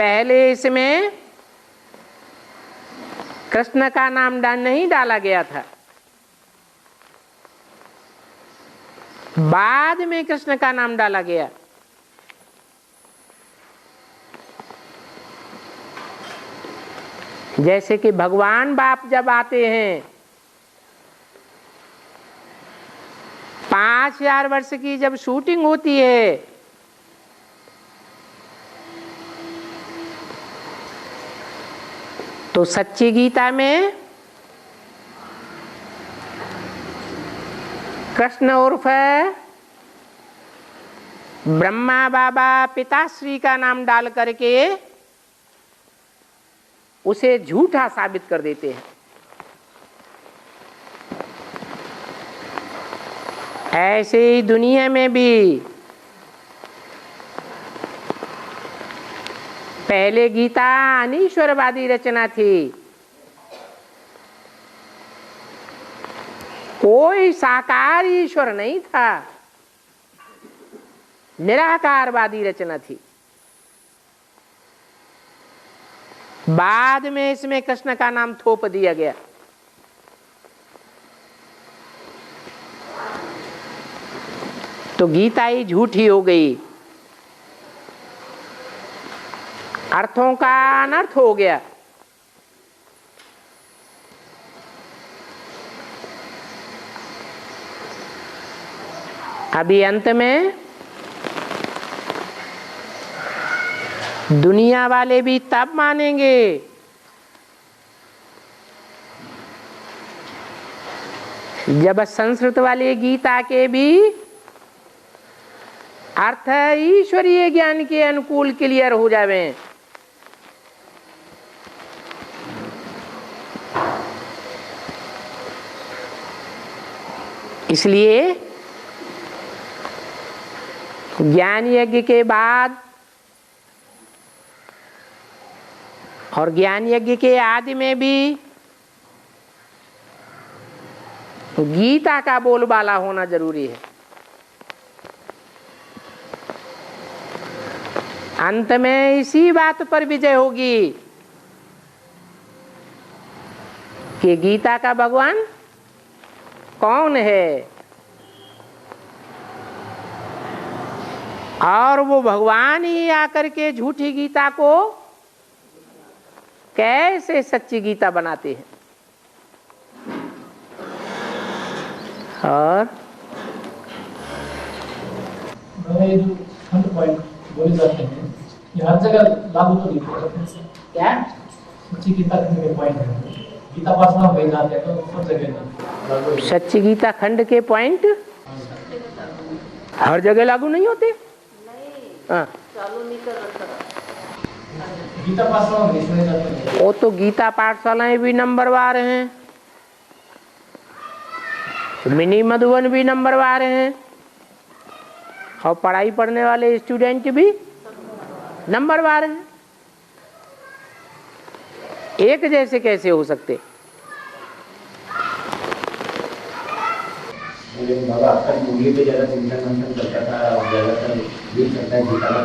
पहले इसमें कृष्ण का नाम नहीं डाला गया था, बाद में कृष्ण का नाम डाला गया। जैसे कि भगवान बाप जब आते हैं 5000 वर्ष की जब शूटिंग होती है तो सच्ची गीता में कृष्ण उर्फ ब्रह्मा बाबा पिताश्री का नाम डाल करके उसे झूठा साबित कर देते हैं। ऐसे ही दुनिया में भी पहले गीता अनीश्वरवादी रचना थी, कोई साकार ईश्वर नहीं था, निराकारवादी रचना थी। बाद में इसमें कृष्ण का नाम थोप दिया गया। तो गीता ही झूठी हो गई, अर्थों का अनर्थ हो गया। अभी अंत में दुनिया वाले भी तब मानेंगे जब संस्कृत वाले गीता के भी अर्थ ईश्वरीय ज्ञान के अनुकूल क्लियर हो जावे। इसलिए ज्ञान यज्ञ के बाद और ज्ञान यज्ञ के आदि में भी गीता का बोलबाला होना जरूरी है। अंत में इसी बात पर विजय होगी कि गीता का भगवान कौन है और वो भगवान ही आकर के झूठी गीता को कैसे सच्ची गीता बनाते हैं। और बोले जाते हैं ये हर जगह लागू तो नहीं होता। क्या सच्ची गीता खंड के पॉइंट है, गीता पाठ में हो जाते हैं तो सब जगह लागू। सच्ची गीता खंड के पॉइंट हर जगह लागू नहीं होते। हाँ, गीता पाठशाला में सुने जाते हैं। वो तो गीता पाठशालाएं भी नंबरवार हैं, मिनी मधुबन भी नंबरवार हैं और पढ़ाई पढ़ने वाले स्टूडेंट भी नंबरवार हैं। एक जैसे कैसे हो सकते? बाबा आपका मूल्य पे ज्यादा चिंतन मंथन करता था और ज्यादातर ये करता है गीता का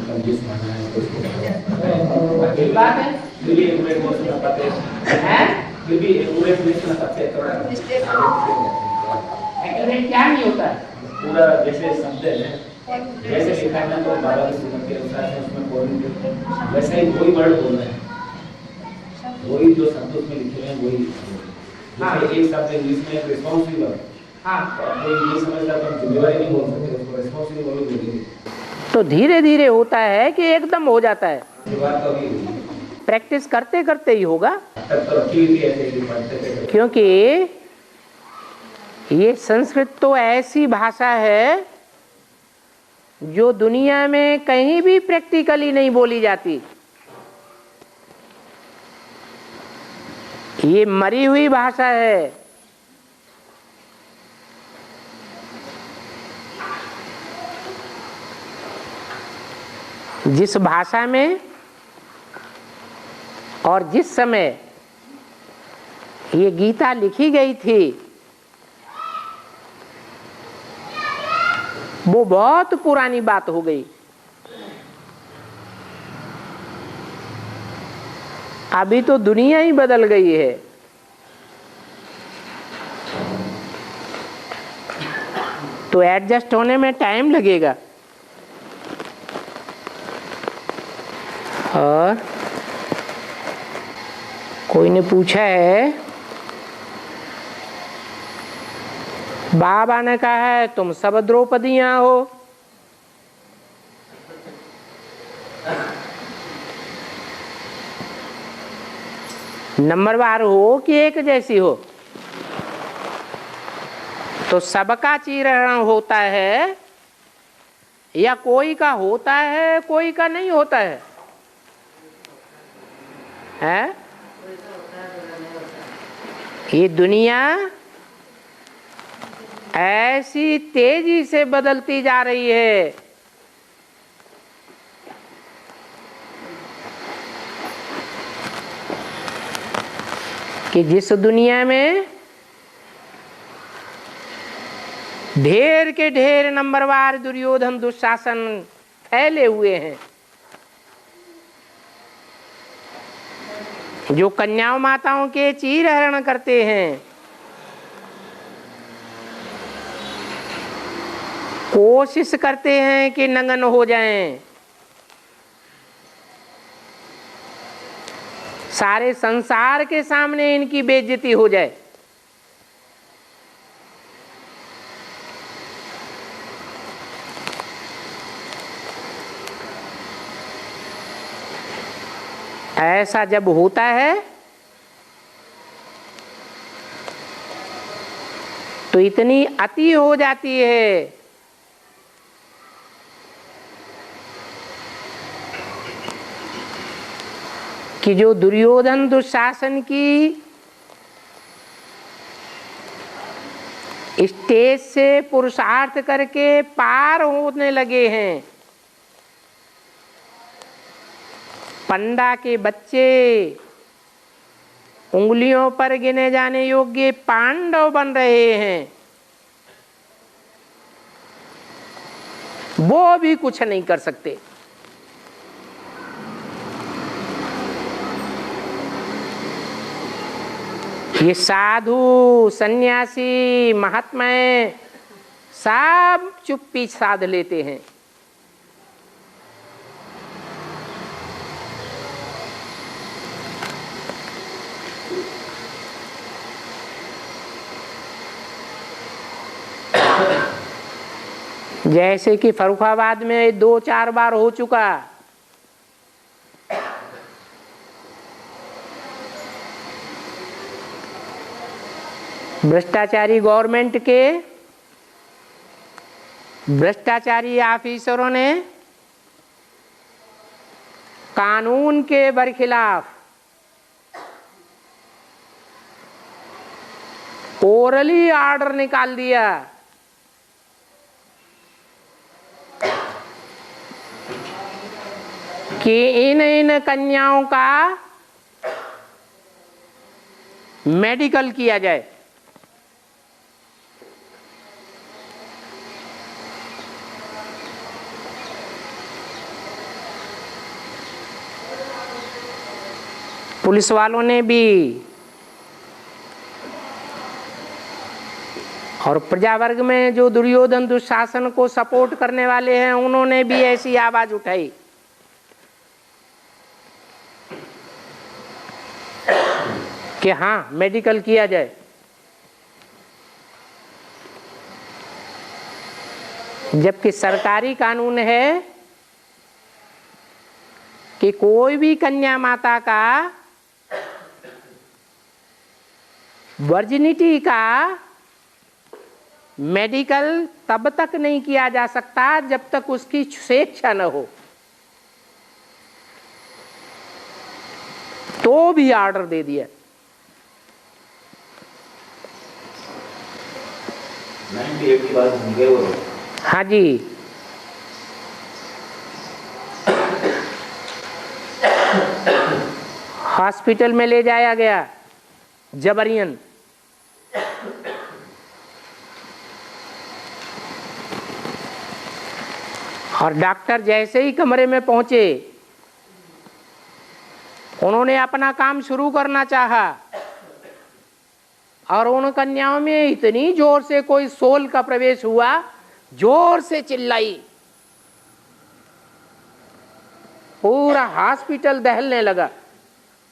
कंजूस मानना है उसको बात है फिर भी एक मिनट में सुना पाते हैं, फिर भी एक मिनट सुना पाते हैं, थोड़ा एक्यूरेट क्या नहीं होता है। पूरा जैसे शब्द है जैसे लिखा है ना तो बाबा की सुनत के अनुसार से उसमें कोई वैसे ही वही वर्ड बोल रहे हैं, वही जो शब्द उसमें लिखे हैं वही। जैसे एक शब्द इंग्लिश में रिस्पॉन्सिबल है, हाँ कोई इंग्लिश समझता तो जिम्मेवारी नहीं बोल सकते, उसको रिस्पॉन्सिबल वही बोलेंगे। तो धीरे धीरे होता है कि एकदम हो जाता है, बात तो अभी प्रैक्टिस करते करते ही होगा। तब तो रखी हुई है ऐसे ही पढ़ते क्योंकि ये संस्कृत तो ऐसी भाषा है जो दुनिया में कहीं भी प्रैक्टिकली नहीं बोली जाती। ये मरी हुई भाषा है। जिस भाषा में और जिस समय ये गीता लिखी गई थी वो बहुत पुरानी बात हो गई। अभी तो दुनिया ही बदल गई है। तो एडजस्ट होने में टाइम लगेगा। और कोई ने पूछा है, बाबा ने कहा है तुम सब द्रौपदियां हो, नंबरवार हो कि एक जैसी हो? तो सबका चीरहरण होता है या कोई का होता है कोई का नहीं होता है? हैं? ये दुनिया ऐसी तेजी से बदलती जा रही है कि जिस दुनिया में ढेर के ढेर नंबरवार दुर्योधन दुशासन फैले हुए हैं, जो कन्याओं माताओं के चीरहरण करते हैं, कोशिश करते हैं कि नंगन हो जाएं, सारे संसार के सामने इनकी बेइज्जती हो जाए। ऐसा जब होता है तो इतनी अति हो जाती है कि जो दुर्योधन दुशासन की स्टेज से पुरुषार्थ करके पार होने लगे हैं, पंडा के बच्चे, उंगलियों पर गिने जाने योग्य पांडव बन रहे हैं, वो भी कुछ नहीं कर सकते। ये साधु सन्यासी महात्माएं सब चुप्पी साध लेते हैं। जैसे कि फर्रुखाबाद में 2-4 बार हो चुका, भ्रष्टाचारी गवर्नमेंट के भ्रष्टाचारी ऑफिसरों ने कानून के बरखिलाफ ओरली ऑर्डर निकाल दिया कि इन कन्याओं का मेडिकल किया जाए। पुलिस वालों ने भी और प्रजा वर्ग में जो दुर्योधन दुशासन को सपोर्ट करने वाले हैं उन्होंने भी ऐसी आवाज उठाई कि हाँ मेडिकल किया जाए। जबकि सरकारी कानून है कि कोई भी कन्या माता का वर्जिनिटी का मेडिकल तब तक नहीं किया जा सकता जब तक उसकी स्वेच्छा न हो। तो भी ऑर्डर दे दिया। 98 की बात भूल गए वो। हाँ जी, हॉस्पिटल में ले जाया गया जबरियन। और डॉक्टर जैसे ही कमरे में पहुंचे उन्होंने अपना काम शुरू करना चाहा और उन कन्याओं में इतनी जोर से कोई सोल का प्रवेश हुआ, जोर से चिल्लाई, पूरा हॉस्पिटल दहलने लगा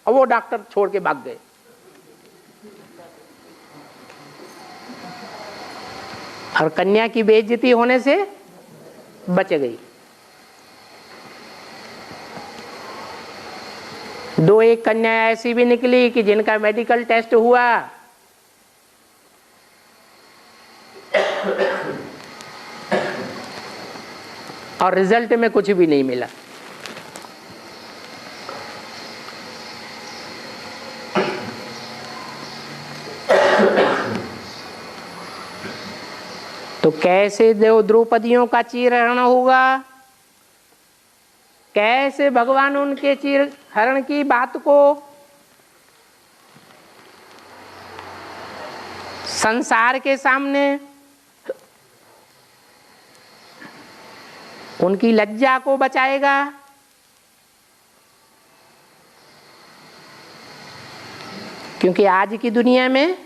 और वो डॉक्टर छोड़ के भाग गए। और कन्या की बेइज्जती होने से बच गई। दो एक कन्या ऐसी भी निकली कि जिनका मेडिकल टेस्ट हुआ और रिजल्ट में कुछ भी नहीं मिला। तो कैसे द्रौपदियों का चीरहरण होगा, कैसे भगवान उनके चीरहरण की बात को संसार के सामने, उनकी लज्जा को बचाएगा। क्योंकि आज की दुनिया में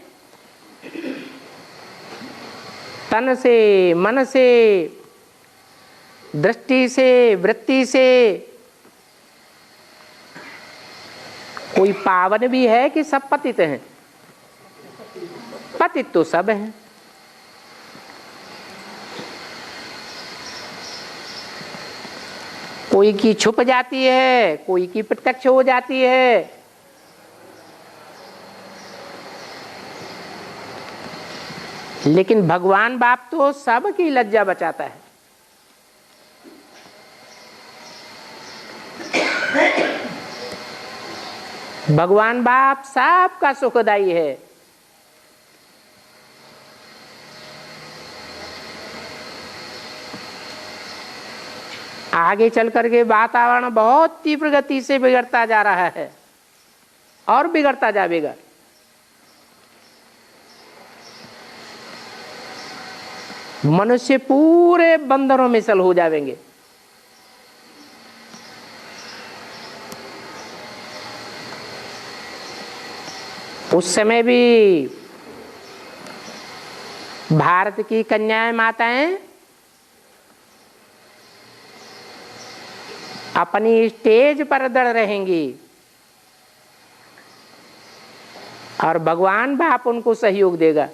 तन से, मन से, दृष्टि से, वृत्ति से कोई पावन भी है कि सब पतित हैं? पतित तो सब हैं। कोई की छुप जाती है, कोई की प्रत्यक्ष हो जाती है। लेकिन भगवान बाप तो सबकी लज्जा बचाता है। भगवान बाप सबका सुखदाई है। आगे चल करके वातावरण बहुत तीव्र गति से बिगड़ता जा रहा है और बिगड़ता जाएगा। मनुष्य पूरे बंदरों में सल हो जाएंगे। उस समय भी भारत की कन्याएं माताएं अपनी स्टेज पर दृढ़ रहेंगी और भगवान बाप उनको सहयोग देगा।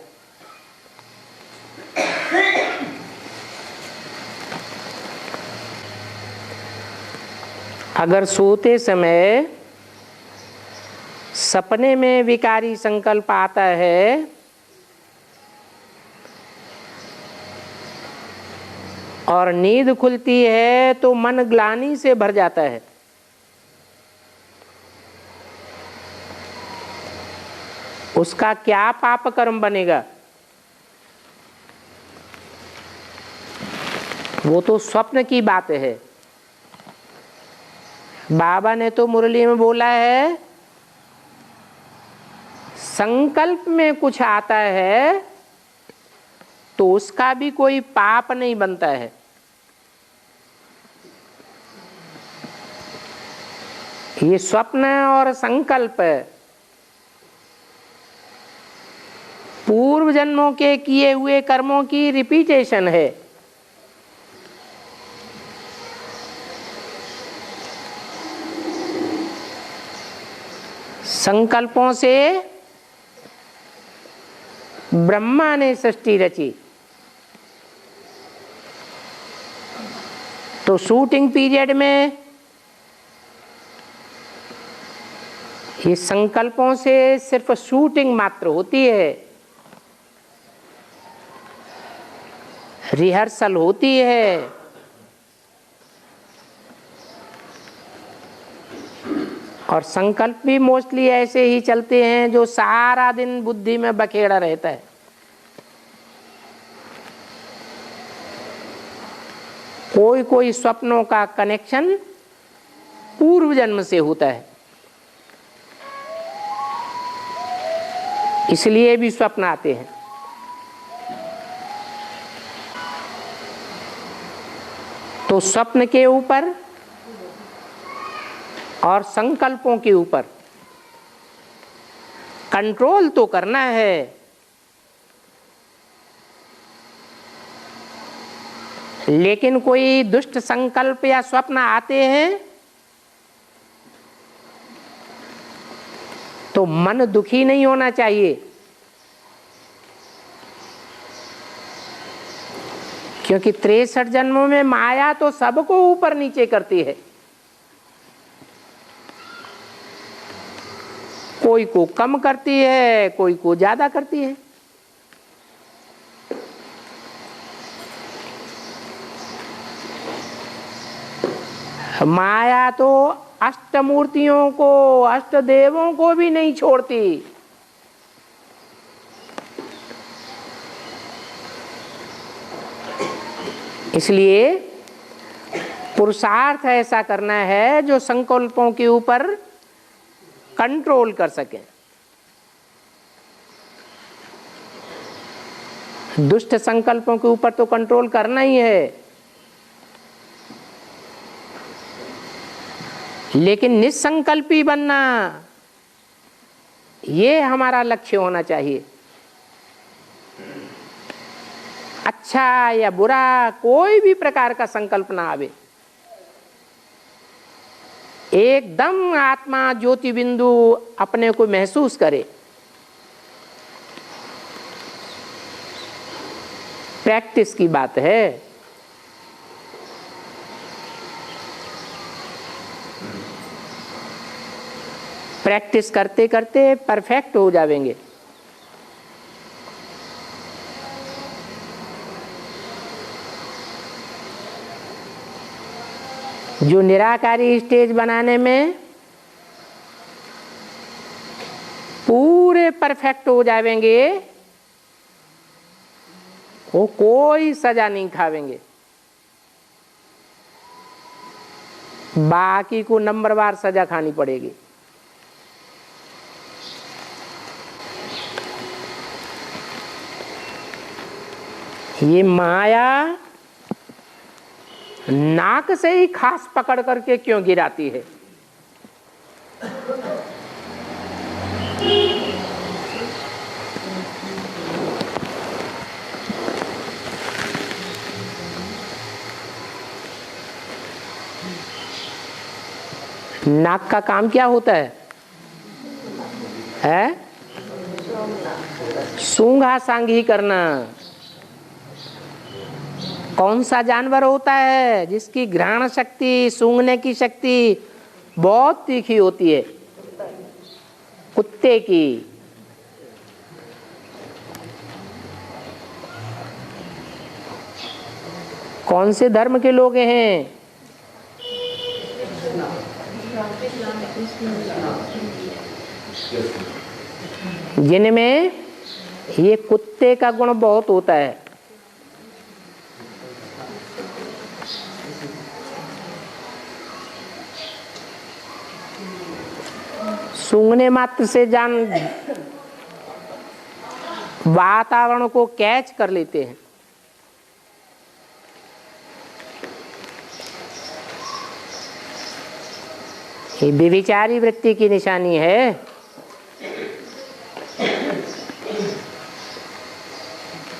अगर सोते समय सपने में विकारी संकल्प आता है और नींद खुलती है तो मन ग्लानि से भर जाता है। उसका क्या पाप कर्म बनेगा? वो तो स्वप्न की बात है। बाबा ने तो मुरली में बोला है, संकल्प में कुछ आता है तो उसका भी कोई पाप नहीं बनता है। ये स्वप्न और संकल्प पूर्व जन्मों के किए हुए कर्मों की रिपीटेशन है। संकल्पों से ब्रह्मा ने सृष्टि रची, तो शूटिंग पीरियड में ये संकल्पों से सिर्फ शूटिंग मात्र होती है, रिहर्सल होती है। और संकल्प भी मोस्टली ऐसे ही चलते हैं जो सारा दिन बुद्धि में बखेड़ा रहता है। कोई कोई स्वप्नों का कनेक्शन पूर्व जन्म से होता है, इसलिए भी स्वप्न आते हैं। तो स्वप्न के ऊपर और संकल्पों के ऊपर कंट्रोल तो करना है, लेकिन कोई दुष्ट संकल्प या स्वप्न आते हैं तो मन दुखी नहीं होना चाहिए, क्योंकि 63 जन्मों में माया तो सबको ऊपर नीचे करती है। कोई को कम करती है, कोई को ज्यादा करती है। माया तो अष्टमूर्तियों को, अष्टदेवों को भी नहीं छोड़ती। इसलिए पुरुषार्थ ऐसा करना है जो संकल्पों के ऊपर कंट्रोल कर सके। दुष्ट संकल्पों के ऊपर तो कंट्रोल करना ही है, लेकिन निसंकल्पी बनना, ये हमारा लक्ष्य होना चाहिए। अच्छा या बुरा कोई भी प्रकार का संकल्प ना आवे, एकदम आत्मा ज्योति बिंदु अपने को महसूस करे। प्रैक्टिस की बात है। प्रैक्टिस करते करते परफेक्ट हो जाएंगे। जो निराकारी स्टेज बनाने में पूरे परफेक्ट हो जाएंगे, वो कोई सजा नहीं खावेंगे, बाकी को नंबरवार सजा खानी पड़ेगी। ये माया नाक से ही खास पकड़ करके क्यों गिराती है? नाक का काम क्या होता है? सूंघा सांघी करना। कौन सा जानवर होता है जिसकी घ्राण शक्ति, सूंघने की शक्ति बहुत तीखी होती है? कुत्ते की। कौन से धर्म के लोग हैं जिनमें ये कुत्ते का गुण बहुत होता है? सूंघने मात्र से जान वातावरण को कैच कर लेते हैं। ये व्यभिचारी वृत्ति की निशानी है।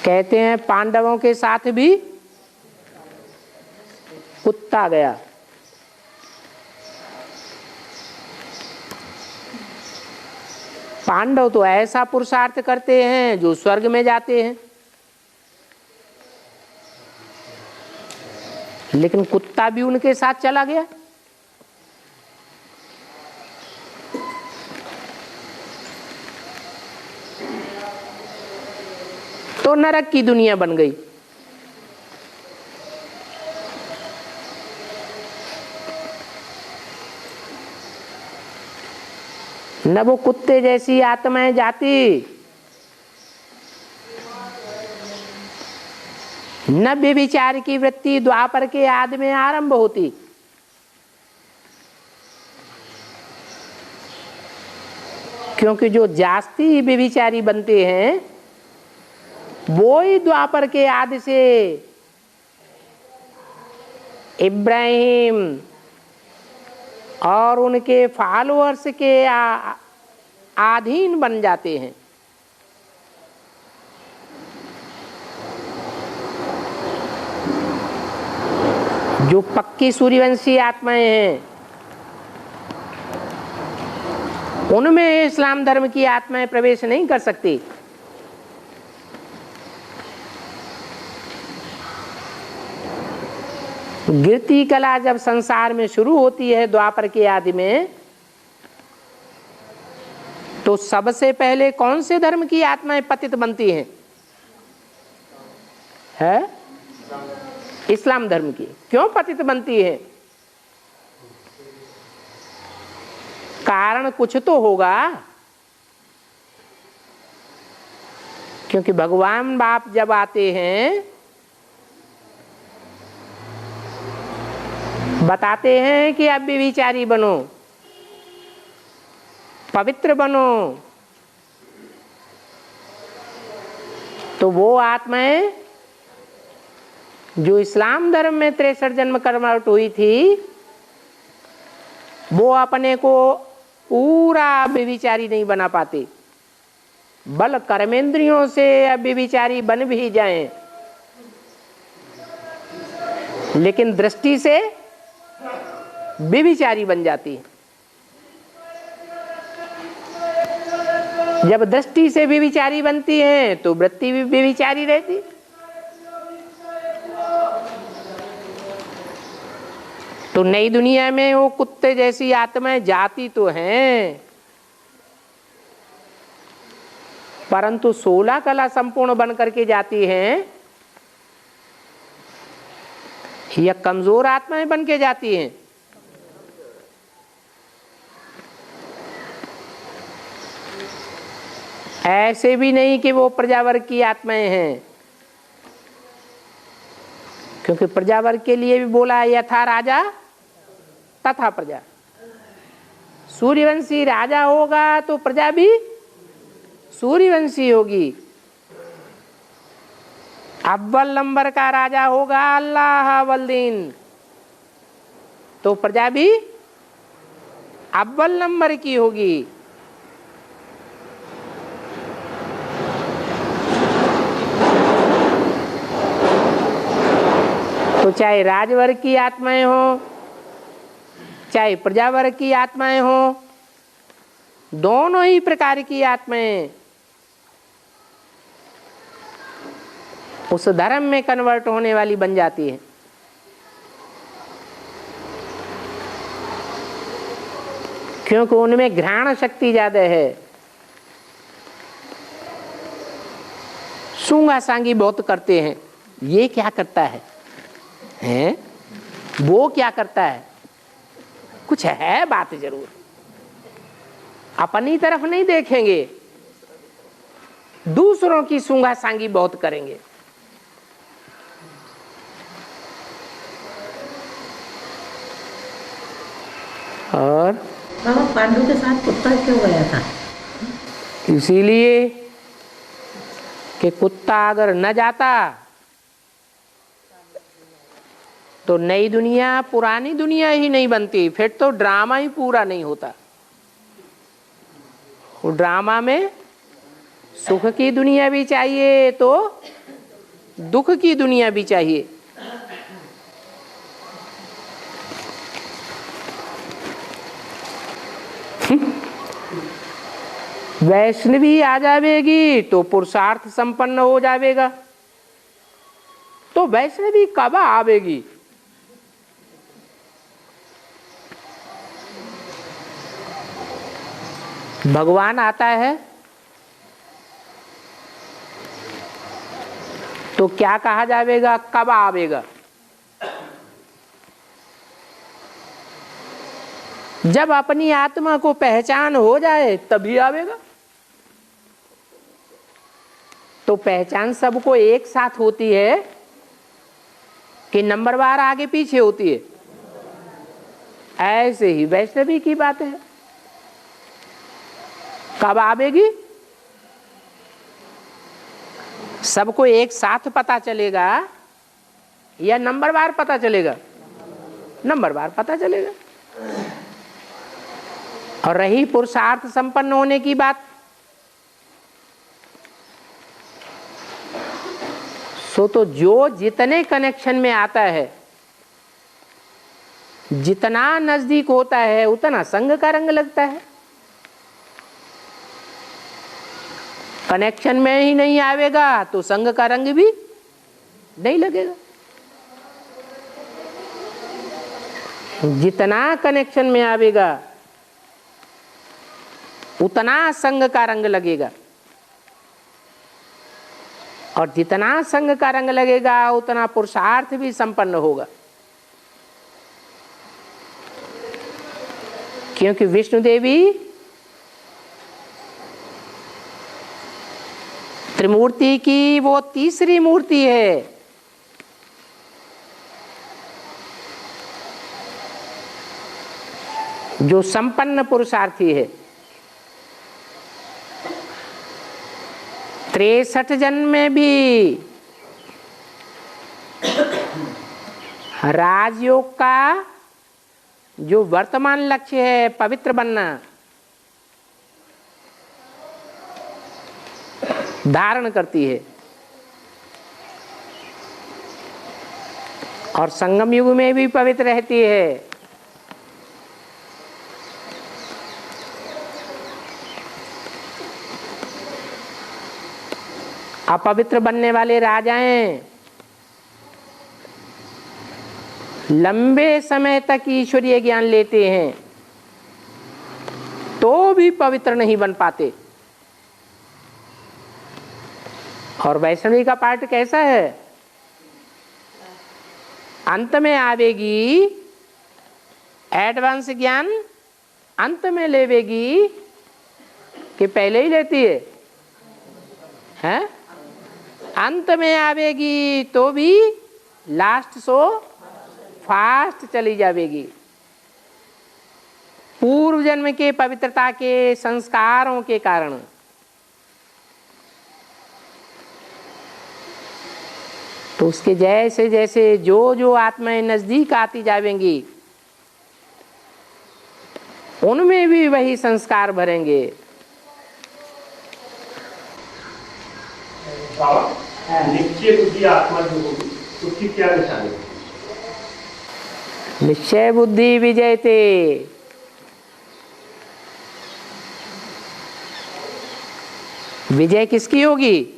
कहते हैं पांडवों के साथ भी कुत्ता गया। पांडव तो ऐसा पुरुषार्थ करते हैं जो स्वर्ग में जाते हैं, लेकिन कुत्ता भी उनके साथ चला गया। तो नरक की दुनिया बन गई। न वो कुत्ते जैसी आत्माएं जाती, न व्यभिचार की वृत्ति द्वापर के आदि में आरंभ होती। क्योंकि जो जास्ती व्यभिचारी बनते हैं वो ही द्वापर के आदि से इब्राहिम, और उनके फॉलोअर्स के अधीन बन जाते हैं। जो पक्की सूर्यवंशी आत्माएं हैं उनमें इस्लाम धर्म की आत्माएं प्रवेश नहीं कर सकती। गिरती कला जब संसार में शुरू होती है द्वापर के आदि में, तो सबसे पहले कौन से धर्म की आत्माएं पतित बनती हैं? है इस्लाम धर्म की। क्यों पतित बनती है? कारण कुछ तो होगा, क्योंकि भगवान बाप जब आते हैं बताते हैं कि अब व्यभिचारी बनो, पवित्र बनो, तो वो आत्माएं जो इस्लाम धर्म में 63 जन्म कन्वर्ट हुई थी, वो अपने को पूरा व्यभिचारी नहीं बना पाते। बल कर्मेंद्रियों से अब व्यभिचारी बन भी जाएं, लेकिन दृष्टि से व्यभिचारी बन जाती है। जब दृष्टि से व्यभिचारी बनती है तो वृत्ति भी व्यभिचारी रहती। तो नई दुनिया में वो कुत्ते जैसी आत्माएं जाती तो हैं, परंतु 16 कला संपूर्ण बन करके जाती हैं या कमजोर आत्माएं बन के जाती हैं? ऐसे भी नहीं कि वो प्रजावर्ग की आत्माएं हैं, क्योंकि प्रजावर्ग के लिए भी बोला यथा राजा तथा प्रजा। सूर्यवंशी राजा होगा तो प्रजा भी सूर्यवंशी होगी। अव्वल नंबर का राजा होगा अल्लाह वल्दीन, तो प्रजा भी अव्वल नंबर की होगी। तो चाहे राजवर्ग की आत्माएं हो चाहे प्रजावर्ग की आत्माएं हो, दोनों ही प्रकार की आत्माएं उस धर्म में कन्वर्ट होने वाली बन जाती है। क्योंकि उनमें घ्राण शक्ति ज्यादा है। सूंगा सांगी बहुत करते हैं। ये क्या करता है, हैं? वो क्या करता है? कुछ है बात जरूर। अपनी तरफ नहीं देखेंगे, दूसरों की सूंगा सांगी बहुत करेंगे। और बाबा पांडु के साथ कुत्ता क्यों गया था? इसीलिए कि कुत्ता अगर न जाता तो नई दुनिया पुरानी दुनिया ही नहीं बनती, फिर तो ड्रामा ही पूरा नहीं होता। वो ड्रामा में सुख की दुनिया भी चाहिए तो दुख की दुनिया भी चाहिए। वैष्णवी आ जाएगी तो पुरुषार्थ संपन्न हो जाएगा। तो वैष्णवी कब आवेगी? भगवान आता है तो क्या कहा जाएगा? कब आवेगा? जब अपनी आत्मा को पहचान हो जाए तभी आवेगा। तो पहचान सबको एक साथ होती है कि नंबरवार आगे पीछे होती है? ऐसे ही वैष्णवी की बात है। कब आवेगी? सबको एक साथ पता चलेगा या नंबरवार पता चलेगा? नंबरवार पता चलेगा। और रही पुरुषार्थ संपन्न होने की बात, सो तो जो जितने कनेक्शन में आता है, जितना नजदीक होता है, उतना संग का रंग लगता है। कनेक्शन में ही नहीं आवेगा तो संग का रंग भी नहीं लगेगा। जितना कनेक्शन में आवेगा उतना संग का रंग लगेगा, और जितना संग का रंग लगेगा उतना पुरुषार्थ भी संपन्न होगा। क्योंकि विष्णु देवी त्रिमूर्ति की वो तीसरी मूर्ति है। जो संपन्न पुरुषार्थी है। 63 जन्म में भी राजयोग का जो वर्तमान लक्ष्य है पवित्र बनना, धारण करती है। और संगम युग में भी पवित्र रहती है। अपवित्र बनने वाले राजाएं लंबे समय तक ईश्वरीय ज्ञान लेते हैं तो भी पवित्र नहीं बन पाते। और वैष्णवी का पार्ट कैसा है? अंत में आवेगी, एडवांस ज्ञान अंत में लेवेगी कि पहले ही लेती है, हैं? अंत में आवेगी तो भी लास्ट सो फास्ट चली जावेगी। पूर्व जन्म के पवित्रता के संस्कारों के कारण। तो उसके जैसे जैसे जो जो आत्माएं नजदीक आती जावेंगी उनमें भी वही संस्कार भरेंगे। निश्चय बुद्धि आत्मा जो होगी उसकी क्या निशानी? निश्चय बुद्धि विजयते। विजय किसकी होगी?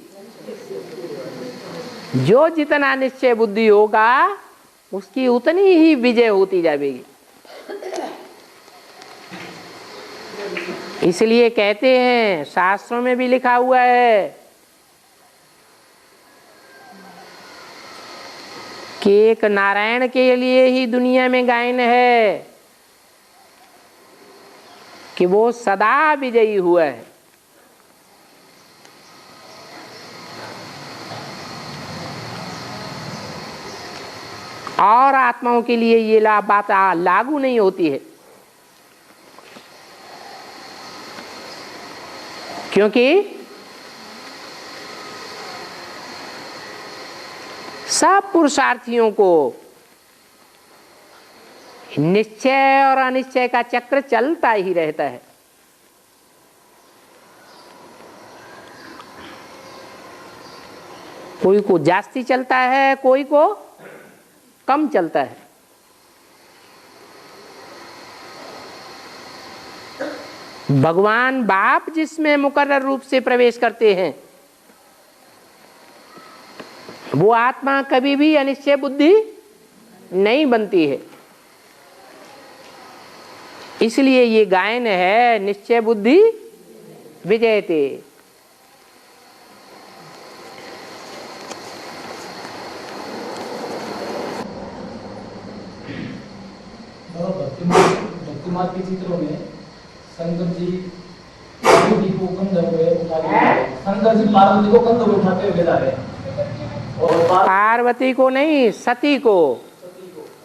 जो जितना निश्चय बुद्धि होगा उसकी उतनी ही विजय होती जाएगी। इसलिए कहते हैं, शास्त्रों में भी लिखा हुआ है कि एक नारायण के लिए ही दुनिया में गायन है कि वो सदा विजयी हुआ है। और आत्माओं के लिए ये बात लागू नहीं होती है, क्योंकि सब पुरुषार्थियों को निश्चय और अनिश्चय का चक्र चलता ही रहता है। कोई को जास्ती चलता है, कोई को कम चलता है। भगवान बाप जिसमें मुकर्रर रूप से प्रवेश करते हैं वो आत्मा कभी भी अनिश्चय बुद्धि नहीं बनती है। इसलिए ये गायन है, निश्चय बुद्धि विजयते। भक्तिमार्ग के चित्रों में शंकर जी पार्वती को कंधे पे उठाते हुए, शंकर जी पार्वती को कंधे पे उठाते हुए जा रहे हैं। और पार्वती को नहीं, सती को।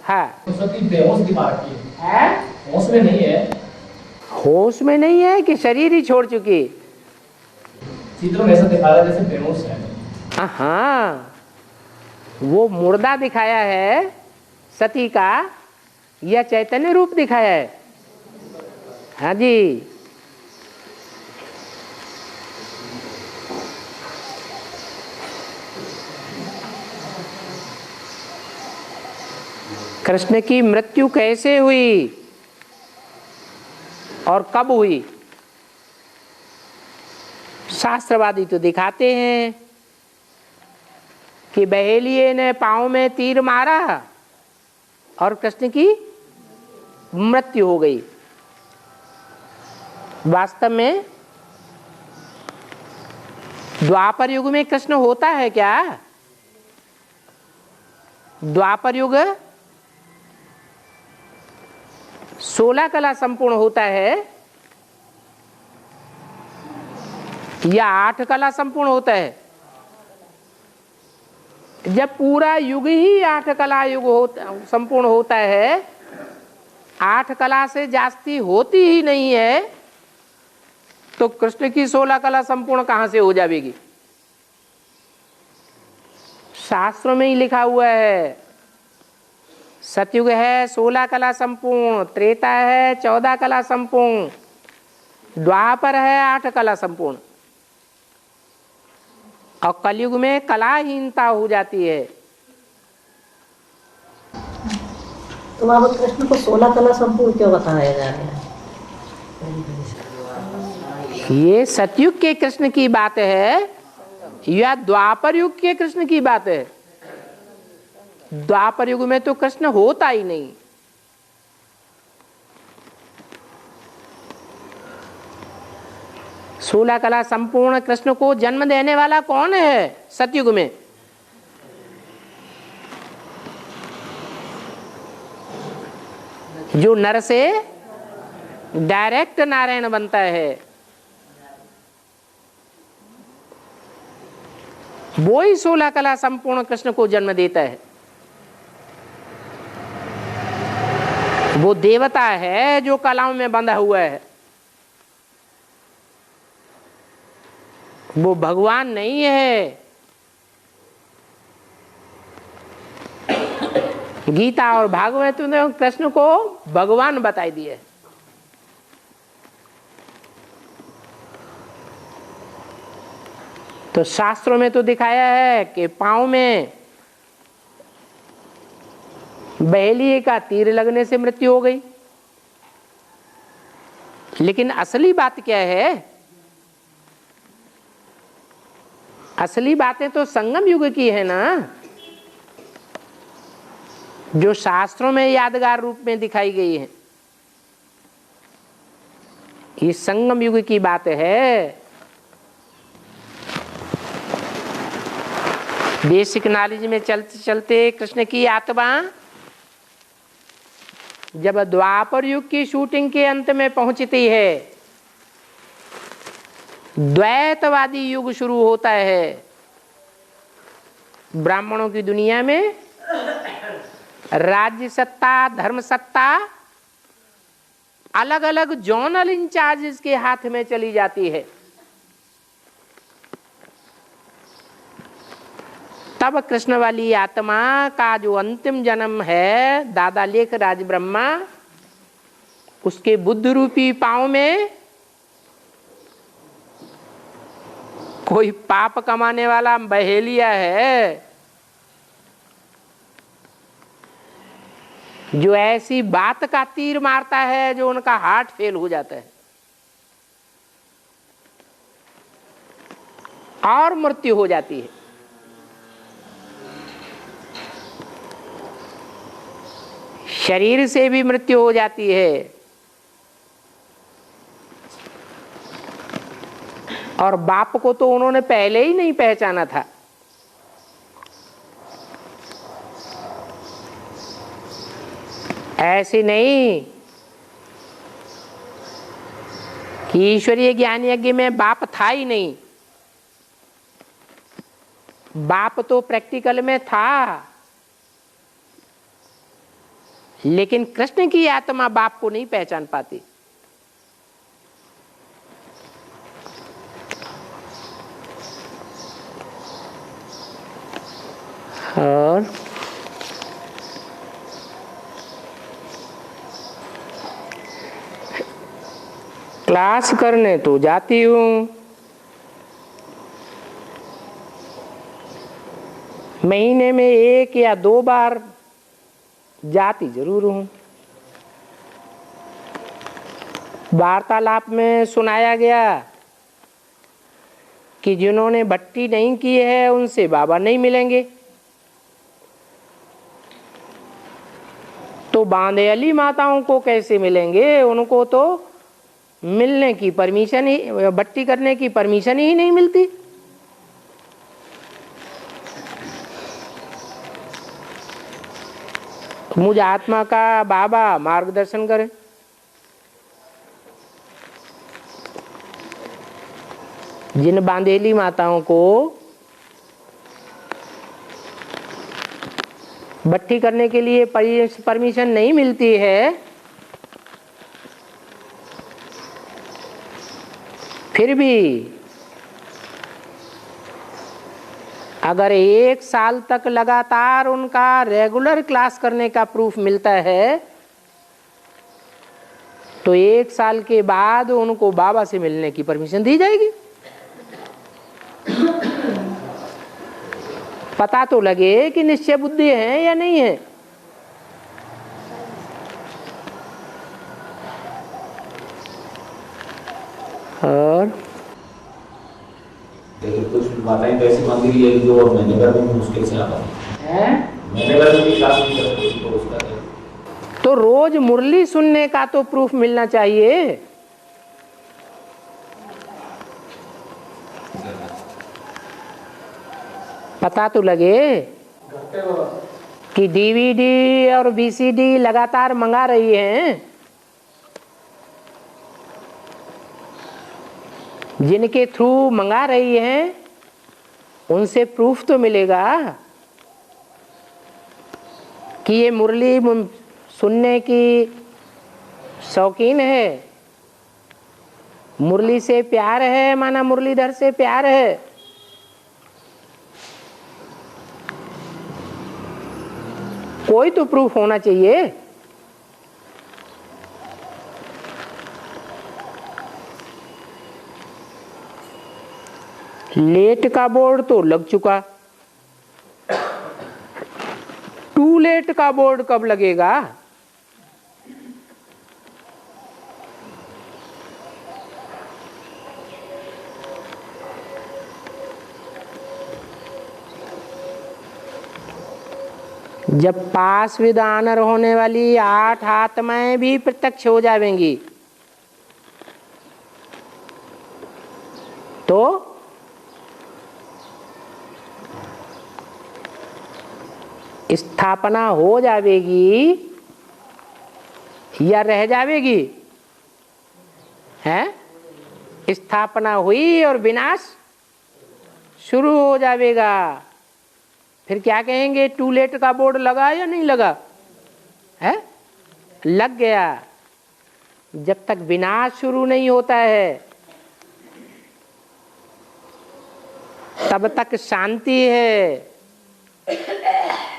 हाँ, तो सती बेहोश दिमाग की है, होश में नहीं है। होश में नहीं है कि शरीर ही छोड़ चुकी। चित्रों में ऐसा दिखा रहा है जैसे बेहोश है। हाँ, वो मुर्दा दिखाया है सती का या चैतन्य रूप दिखाया है? हाँ जी, कृष्ण की मृत्यु कैसे हुई और कब हुई? शास्त्रवादी तो दिखाते हैं कि बहेलिये ने पांव में तीर मारा और कृष्ण की मृत्यु हो गई। वास्तव में द्वापर युग में कृष्ण होता है क्या? द्वापर युग 16 कला संपूर्ण होता है या 8 कला संपूर्ण होता है? जब पूरा युग ही 8 कला युग संपूर्ण होता है, 8 कला से जास्ती होती ही नहीं है, तो कृष्ण की 16 कला संपूर्ण कहां से हो जाएगी? शास्त्रों में ही लिखा हुआ है, सतयुग है 16 कला संपूर्ण, त्रेता है 14 कला संपूर्ण, द्वापर है 8 कला संपूर्ण, और कलयुग में कलाहीनता हो जाती है। तो बाबा कृष्ण को 16 कला संपूर्ण क्यों बताया जा रहा है? ये सतयुग के कृष्ण की बात है या द्वापर युग के कृष्ण की बात है? द्वापर युग में तो कृष्ण होता ही नहीं। सोलह कला संपूर्ण कृष्ण को जन्म देने वाला कौन है सतयुग में? जो नर से डायरेक्ट नारायण बनता है, वो ही 16 कला संपूर्ण कृष्ण को जन्म देता है। वो देवता है जो कलाओं में बंधा हुआ है, वो भगवान नहीं है। गीता और भागवत ने कृष्ण को भगवान बताई दिए। तो शास्त्रों में तो दिखाया है कि पांव में बहेलिये का तीर लगने से मृत्यु हो गई, लेकिन असली बात क्या है? असली बातें तो संगम युग की है ना, जो शास्त्रों में यादगार रूप में दिखाई गई है। ये संगम युग की बात है। बेसिक नॉलेज में चलते चलते कृष्ण की आत्मा जब द्वापर युग की शूटिंग के अंत में पहुंचती है, द्वैतवादी युग शुरू होता है। ब्राह्मणों की दुनिया में राज्य सत्ता, धर्म सत्ता अलग अलग जोनल इंचार्जेस के हाथ में चली जाती है। तब कृष्ण वाली आत्मा का जो अंतिम जन्म है, दादा लेख राज ब्रह्मा, उसके बुद्ध रूपी पांव में कोई पाप कमाने वाला बहेलिया है जो ऐसी बात का तीर मारता है जो उनका हार्ट फेल हो जाता है और मृत्यु हो जाती है। शरीर से भी मृत्यु हो जाती है और बाप को तो उन्होंने पहले ही नहीं पहचाना था। ऐसे नहीं कि ईश्वरीय ज्ञान यज्ञ में बाप था ही नहीं, बाप तो प्रैक्टिकल में था, लेकिन कृष्ण की आत्मा बाप को नहीं पहचान पाती। और क्लास करने तो जाती हूँ, महीने में 1 या 2 बार जाती जरूर हूँ। वार्तालाप में सुनाया गया कि जिन्होंने भट्टी नहीं की है उनसे बाबा नहीं मिलेंगे। तो बांधेली माताओं को कैसे मिलेंगे? उनको तो मिलने की परमिशन ही, भट्टी करने की परमिशन ही नहीं मिलती। मुझ आत्मा का बाबा मार्गदर्शन करें। जिन बांधेली माताओं को भट्टी करने के लिए परमिशन नहीं मिलती है, फिर भी अगर 1 साल तक लगातार उनका रेगुलर क्लास करने का प्रूफ मिलता है, तो 1 साल के बाद उनको बाबा से मिलने की परमिशन दी जाएगी। पता तो लगे कि निश्चय बुद्धि है या नहीं है। और देखिए कुछ माताएं तो ऐसी मांगी है जो महीने भर में मुश्किल से आ पाती है, महीने भर में भी क्लास नहीं कर सकती, तो उसका क्या? तो रोज मुरली सुनने का तो प्रूफ मिलना चाहिए। पता तो लगे कि डीवीडी और वीसीडी लगातार मंगा रही हैं, जिनके थ्रू मंगा रही हैं उनसे प्रूफ तो मिलेगा कि ये मुरली सुनने की शौकीन है, मुरली से प्यार है, माना मुरलीधर से प्यार है। कोई तो प्रूफ होना चाहिए। लेट का बोर्ड तो लग चुका, टू लेट का बोर्ड कब लगेगा? जब पास विद ऑनर होने वाली 8 आत्माएं भी प्रत्यक्ष हो जाएंगी, तो स्थापना हो जाएगी या रह जाएगी? है स्थापना हुई और विनाश शुरू हो जाएगा। फिर क्या कहेंगे? टू लेट का बोर्ड लगा या नहीं लगा? है लग गया। जब तक विनाश शुरू नहीं होता है तब तक शांति है,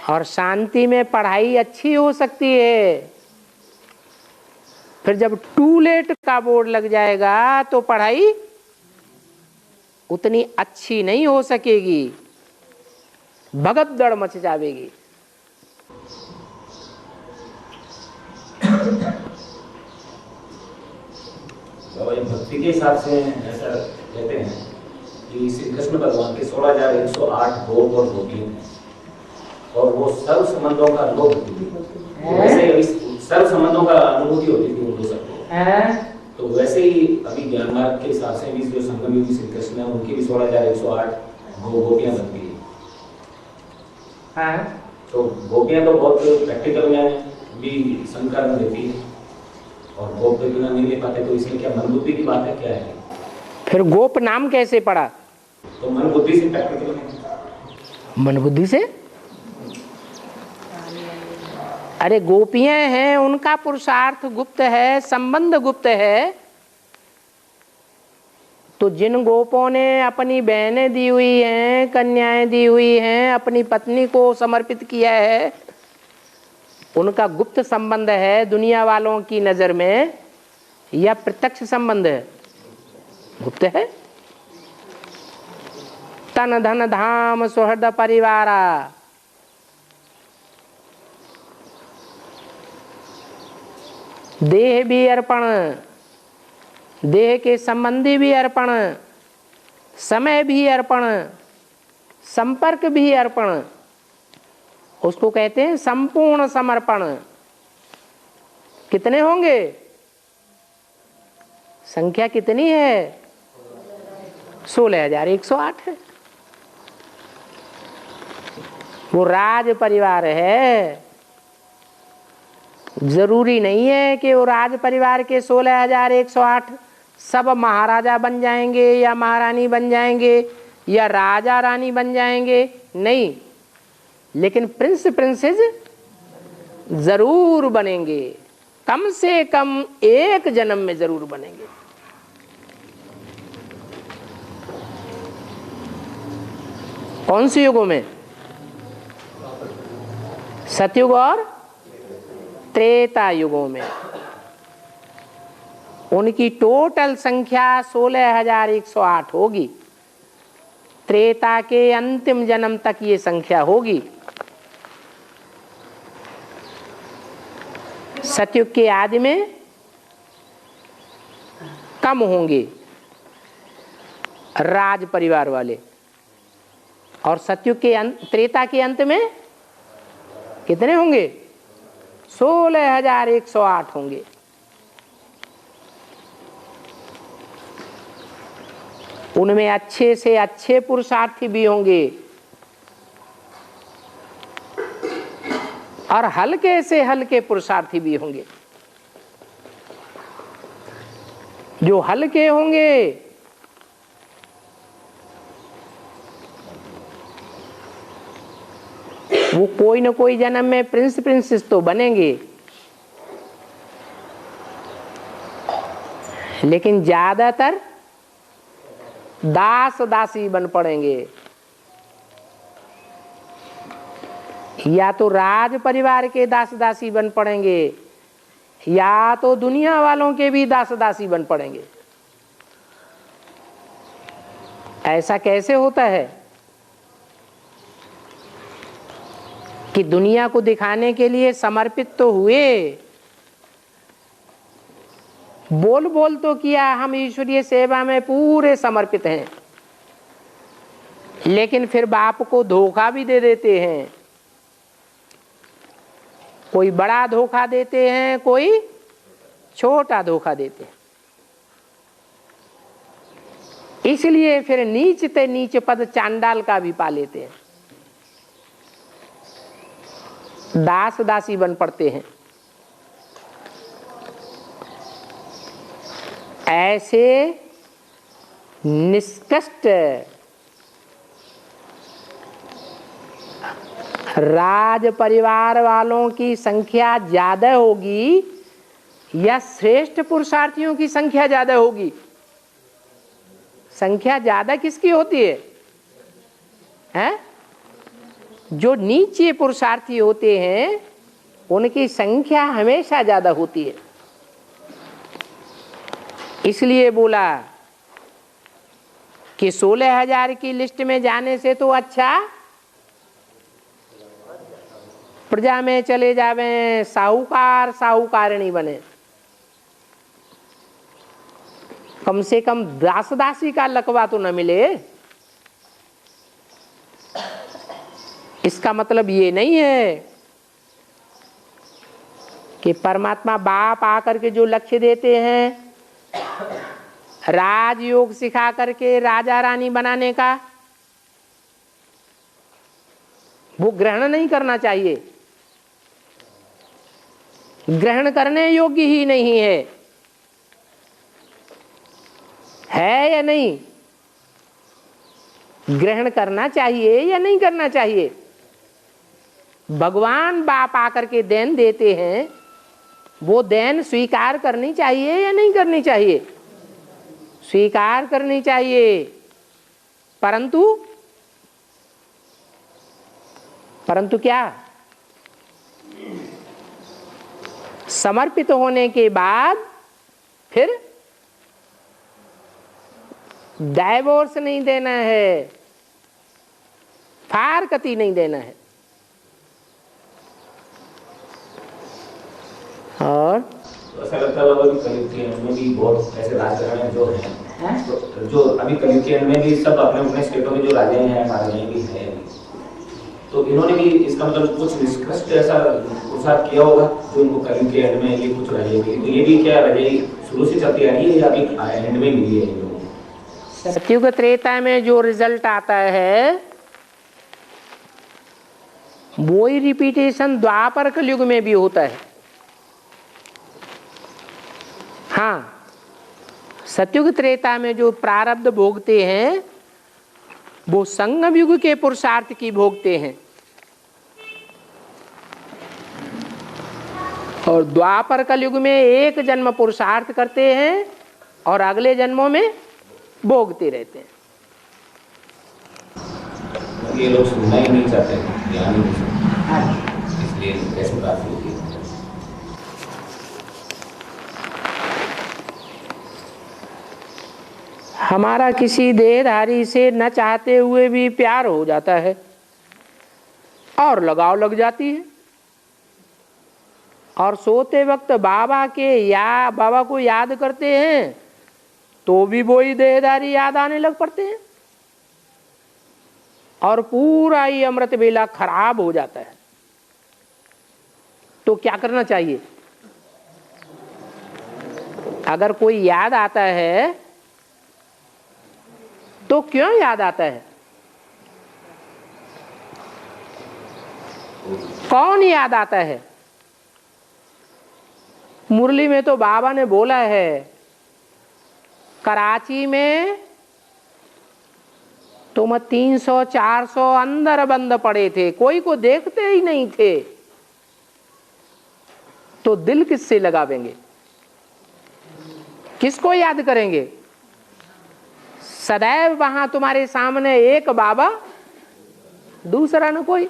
और शांति में पढ़ाई अच्छी हो सकती है। फिर जब टू लेट का बोर्ड लग जाएगा तो पढ़ाई उतनी अच्छी नहीं हो सकेगी, भगदड़ मच जाएगी। भक्ति के हिसाब से ऐसा कहते हैं कि श्री कृष्ण भगवान के 16,108 भोग और भोगी हैं, और वो सर्व संबंधों का लोभ वैसे सर्व संबंधों का अनुभूति होती थी उनको सबको। तो वैसे ही अभी ज्ञान मार्ग के हिसाब से भी जो संगम योगी श्री कृष्ण है उनकी भी 16,108 गोपियां बनती है। तो गोपियां तो बहुत प्रैक्टिकल में भी संकर में देती है, और गोप के बिना नहीं ले पाते, तो इसमें क्या मन बुद्धि की बात है? क्या है फिर गोप नाम कैसे पड़ा? तो मन बुद्धि से प्रैक्टिकल में। मन बुद्धि से? अरे गोपियां हैं, उनका पुरुषार्थ गुप्त है, संबंध गुप्त है। तो जिन गोपों ने अपनी बहनें दी हुई हैं, कन्याएं दी हुई हैं, अपनी पत्नी को समर्पित किया है, उनका गुप्त संबंध है दुनिया वालों की नजर में। या प्रत्यक्ष संबंध है? गुप्त है। तन धन धाम सुहृद परिवारा, देह भी अर्पण, देह के संबंधी भी अर्पण, समय भी अर्पण, संपर्क भी अर्पण, उसको कहते हैं संपूर्ण समर्पण। कितने होंगे? संख्या कितनी है? 16,108 है। वो राज परिवार है। जरूरी नहीं है कि वो राज परिवार के 16,108 सब महाराजा बन जाएंगे या महारानी बन जाएंगे या राजा रानी बन जाएंगे, नहीं, लेकिन प्रिंस प्रिंसेस जरूर बनेंगे। कम से कम एक जन्म में जरूर बनेंगे। कौन से युगों में? सतयुग और त्रेता युगों में। उनकी टोटल संख्या 16,108 होगी। त्रेता के अंतिम जन्म तक ये संख्या होगी। सतयुग के आदि में कम होंगे राज परिवार वाले, और सतयुग के त्रेता के अंत में कितने होंगे? 16,108 होंगे। उनमें अच्छे से अच्छे पुरुषार्थी भी होंगे और हल्के से हल्के पुरुषार्थी भी होंगे। जो हल्के होंगे वो कोई न कोई जन्म में प्रिंस प्रिंसेस तो बनेंगे, लेकिन ज्यादातर दास दासी बन पड़ेंगे। या तो राज परिवार के दास दासी बन पड़ेंगे या तो दुनिया वालों के भी दास दासी बन पड़ेंगे। ऐसा कैसे होता है कि दुनिया को दिखाने के लिए समर्पित तो हुए, बोल बोल तो किया हम ईश्वरीय सेवा में पूरे समर्पित हैं, लेकिन फिर बाप को धोखा भी दे देते हैं। कोई बड़ा धोखा देते हैं, कोई छोटा धोखा देते हैं। इसलिए फिर नीच ते नीच पद चांडाल का भी पा लेते हैं, दास दासी बन पड़ते हैं। ऐसे निष्कष्ट राज परिवार वालों की संख्या ज्यादा होगी या श्रेष्ठ पुरुषार्थियों की संख्या ज्यादा होगी? संख्या ज्यादा किसकी होती है? हैं? जो नीचे पुरुषार्थी होते हैं उनकी संख्या हमेशा ज्यादा होती है। इसलिए बोला कि 16,000 की लिस्ट में जाने से तो अच्छा प्रजा में चले जावे, साहूकार साहूकारणी बने। कम से कम दास दासी का लकवा तो न मिले। इसका मतलब ये नहीं है कि परमात्मा बाप आकर के जो लक्ष्य देते हैं राजयोग सिखा करके राजा रानी बनाने का, वो ग्रहण नहीं करना चाहिए। ग्रहण करने योग्य ही नहीं है या नहीं? ग्रहण करना चाहिए या नहीं करना चाहिए? भगवान बाप आकर के देन देते हैं, वो देन स्वीकार करनी चाहिए या नहीं करनी चाहिए? स्वीकार करनी चाहिए। परंतु क्या? समर्पित होने के बाद फिर डाइवोर्स नहीं देना है, फारकती नहीं देना है। और तो ऐसा लगता है बाबा कि कलयुग के अंत में भी बहुत ऐसे राजघराने जो हैं, तो जो अभी कलयुग के अंत में भी सब अपने अपने स्टेटों में जो राजे हैं महाराजाएं भी हैं, तो इन्होंने भी इसका मतलब कुछ निष्कृष्ट ऐसा पुरुषार्थ किया होगा जो इनको कलयुग के एंड में ये कुछ रजाई मिली। तो ये भी क्या रजाई शुरू से चलती आ रही है या अभी एंड में मिली है इन लोगों को? सतयुग त्रेता में जो रिजल्ट आता है वही रिपीटेशन द्वापर कलयुग में भी होता है। हाँ, सतयुग त्रेता में जो प्रारब्ध भोगते हैं वो संगम युग के पुरुषार्थ की भोगते हैं, और द्वापर कलयुग में एक जन्म पुरुषार्थ करते हैं और अगले जन्मों में भोगते रहते हैं। ये लोग सुनना ही नहीं चाहते, ज्ञान ही नहीं सुनते, इसलिए ऐसी बात होती है। हमारा किसी देहधारी से न चाहते हुए भी प्यार हो जाता है और लगाव लग जाती है, और सोते वक्त बाबा को याद करते हैं तो भी वही देहधारी याद आने लग पड़ते हैं और पूरा ही अमृत बेला खराब हो जाता है। तो क्या करना चाहिए? अगर कोई याद आता है तो क्यों याद आता है? कौन याद आता है? मुरली में तो बाबा ने बोला है, कराची में तुम 300-400 अंदर बंद पड़े थे, कोई को देखते ही नहीं थे, तो दिल किससे लगावेंगे? किसको याद करेंगे? सदैव वहां तुम्हारे सामने एक बाबा, दूसरा न कोई।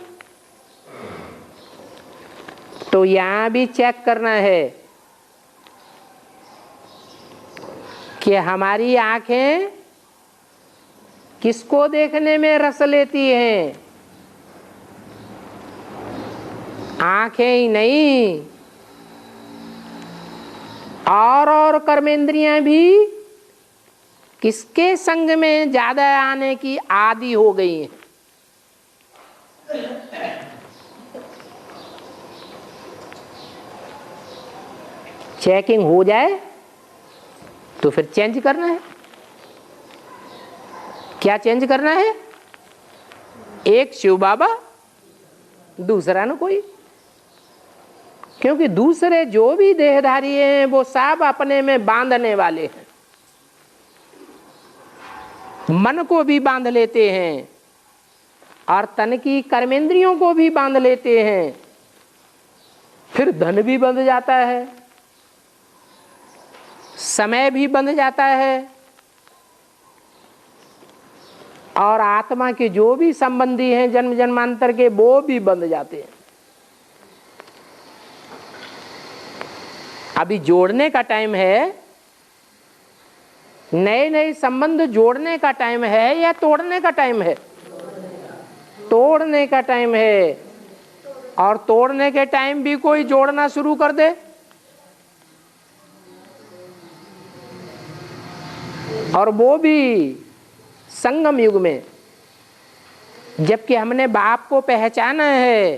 तो यहां भी चेक करना है कि हमारी आंखें किसको देखने में रस लेती हैं। आंखें ही नहीं, और कर्मेंद्रियां भी किसके संग में ज्यादा आने की आदी हो गई है। चेकिंग हो जाए तो फिर चेंज करना है। क्या चेंज करना है? एक शिव बाबा, दूसरा न कोई। क्योंकि दूसरे जो भी देहधारी हैं वो सब अपने में बांधने वाले हैं, मन को भी बांध लेते हैं और तन की कर्मेंद्रियों को भी बांध लेते हैं। फिर धन भी बंध जाता है, समय भी बंध जाता है, और आत्मा के जो भी संबंधी हैं जन्म जन्मांतर के, वो भी बंध जाते हैं। अभी जोड़ने का टाइम है, नए नए संबंध जोड़ने का टाइम है या तोड़ने का टाइम है? तोड़ने का टाइम है। और तोड़ने के टाइम भी कोई जोड़ना शुरू कर दे, और वो भी संगम युग में, जबकि हमने बाप को पहचाना है,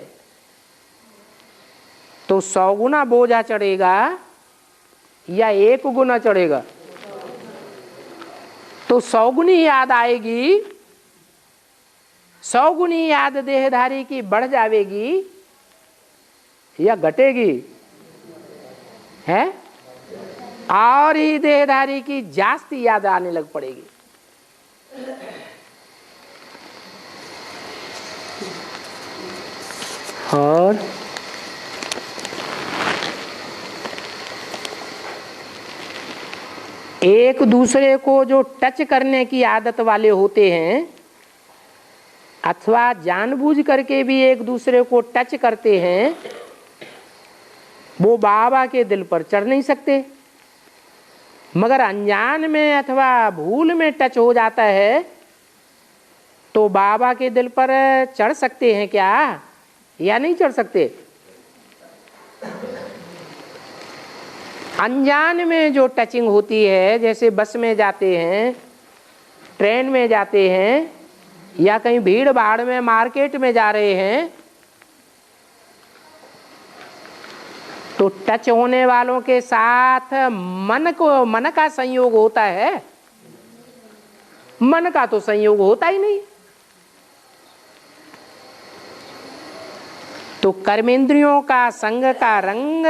तो 100 गुना बोझा चढ़ेगा या 1 गुना चढ़ेगा? तो 100 गुनी याद आएगी, 100 गुनी याद देहधारी की बढ़ जाएगी या घटेगी? है? और ही देहधारी की जास्ती याद आने लग पड़ेगी। और एक दूसरे को जो टच करने की आदत वाले होते हैं, अथवा जानबूझ करके भी एक दूसरे को टच करते हैं, वो बाबा के दिल पर चढ़ नहीं सकते। मगर अनजान में अथवा भूल में टच हो जाता है तो बाबा के दिल पर चढ़ सकते हैं क्या या नहीं चढ़ सकते? अनजान में जो टचिंग होती है, जैसे बस में जाते हैं, ट्रेन में जाते हैं, या कहीं भीड़ भाड़ में मार्केट में जा रहे हैं, तो टच होने वालों के साथ मन का संयोग होता है? मन का तो संयोग होता ही नहीं। तो कर्मेंद्रियों का संग का रंग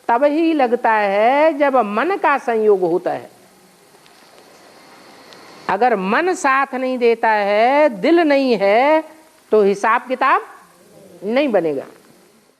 तब ही लगता है जब मन का संयोग होता है। अगर मन साथ नहीं देता है, दिल नहीं है, तो हिसाब किताब नहीं बनेगा।